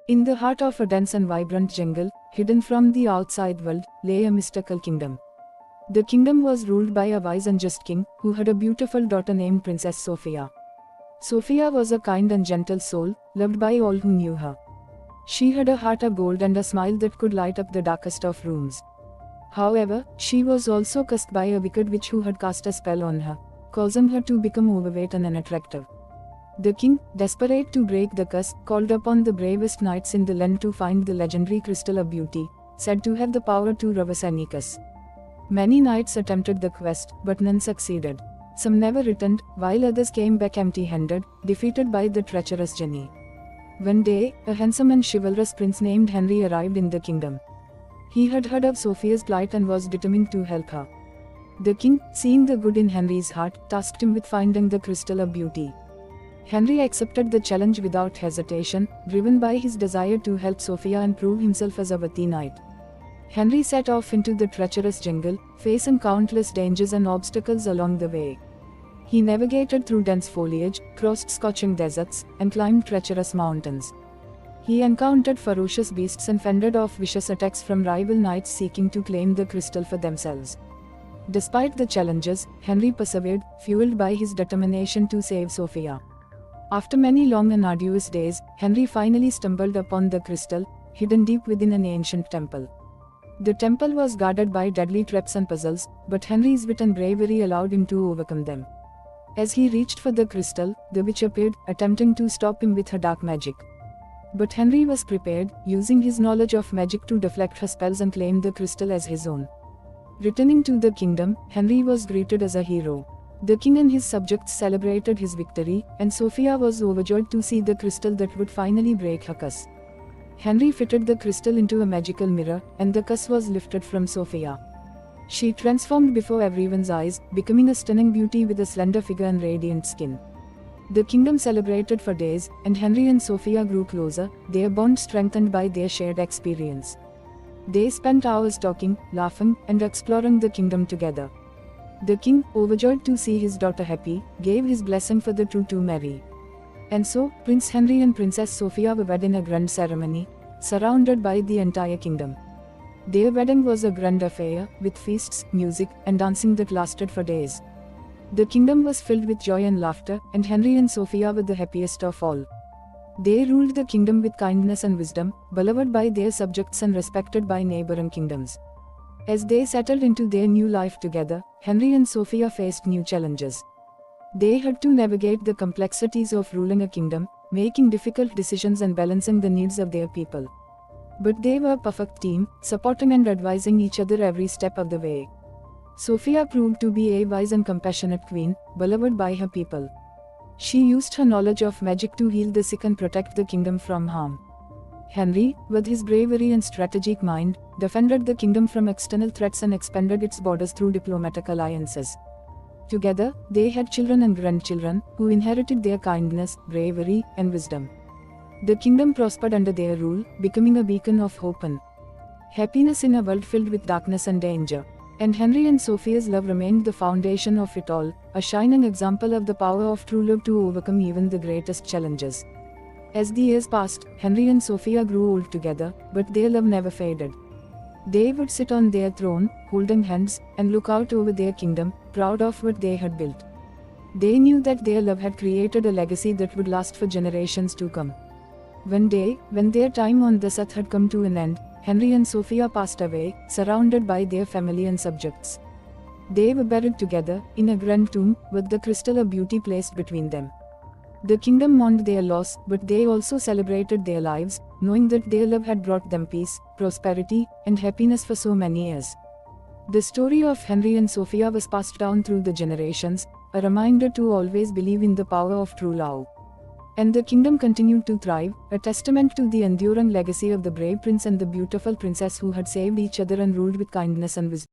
In the heart of a dense and vibrant jungle, hidden from the outside world, lay a mystical kingdom. The kingdom was ruled by a wise and just king, who had a beautiful daughter named Princess Sophia. Sophia was a kind and gentle soul, loved by all who knew her. She had a heart of gold and a smile that could light up the darkest of rooms. However, she was also cursed by a wicked witch who had cast a spell on her, causing her to become overweight and unattractive. The king, desperate to break the curse, called upon the bravest knights in the land to find the legendary Crystal of Beauty, said to have the power to reverse any curse. Many knights attempted the quest, but none succeeded. Some never returned, while others came back empty-handed, defeated by the treacherous Jenny. One day, a handsome and chivalrous prince named Henry arrived in the kingdom. He had heard of Sophia's plight and was determined to help her. The king, seeing the good in Henry's heart, tasked him with finding the Crystal of Beauty. Henry accepted the challenge without hesitation, driven by his desire to help Sophia and prove himself as a worthy knight. Henry set off into the treacherous jungle, facing countless dangers and obstacles along the way. He navigated through dense foliage, crossed scorching deserts, and climbed treacherous mountains. He encountered ferocious beasts and fended off vicious attacks from rival knights seeking to claim the crystal for themselves. Despite the challenges, Henry persevered, fueled by his determination to save Sophia. After many long and arduous days, Henry finally stumbled upon the crystal, hidden deep within an ancient temple. The temple was guarded by deadly traps and puzzles, but Henry's wit and bravery allowed him to overcome them. As he reached for the crystal, the witch appeared, attempting to stop him with her dark magic. But Henry was prepared, using his knowledge of magic to deflect her spells and claim the crystal as his own. Returning to the kingdom, Henry was greeted as a hero. The king and his subjects celebrated his victory, and Sophia was overjoyed to see the crystal that would finally break her curse. Henry fitted the crystal into a magical mirror, and the curse was lifted from Sophia. She transformed before everyone's eyes, becoming a stunning beauty with a slender figure and radiant skin. The kingdom celebrated for days, and Henry and Sophia grew closer, their bond strengthened by their shared experience. They spent hours talking, laughing, and exploring the kingdom together. The king, overjoyed to see his daughter happy, gave his blessing for the two to marry. And so, Prince Henry and Princess Sophia were wed in a grand ceremony, surrounded by the entire kingdom. Their wedding was a grand affair, with feasts, music, and dancing that lasted for days. The kingdom was filled with joy and laughter, and Henry and Sophia were the happiest of all. They ruled the kingdom with kindness and wisdom, beloved by their subjects and respected by neighboring kingdoms. As they settled into their new life together, Henry and Sophia faced new challenges. They had to navigate the complexities of ruling a kingdom, making difficult decisions and balancing the needs of their people. But they were a perfect team, supporting and advising each other every step of the way. Sophia proved to be a wise and compassionate queen, beloved by her people. She used her knowledge of magic to heal the sick and protect the kingdom from harm. Henry, with his bravery and strategic mind, defended the kingdom from external threats and expanded its borders through diplomatic alliances. Together, they had children and grandchildren, who inherited their kindness, bravery, and wisdom. The kingdom prospered under their rule, becoming a beacon of hope and happiness in a world filled with darkness and danger. And Henry and Sophia's love remained the foundation of it all, a shining example of the power of true love to overcome even the greatest challenges. As the years passed, Henry and Sophia grew old together, but their love never faded. They would sit on their throne, holding hands, and look out over their kingdom, proud of what they had built. They knew that their love had created a legacy that would last for generations to come. One day, when their time on this earth had come to an end, Henry and Sophia passed away, surrounded by their family and subjects. They were buried together, in a grand tomb, with the Crystal of Beauty placed between them. The kingdom mourned their loss, but they also celebrated their lives, knowing that their love had brought them peace, prosperity, and happiness for so many years. The story of Henry and Sophia was passed down through the generations, a reminder to always believe in the power of true love. And the kingdom continued to thrive, a testament to the enduring legacy of the brave prince and the beautiful princess who had saved each other and ruled with kindness and wisdom.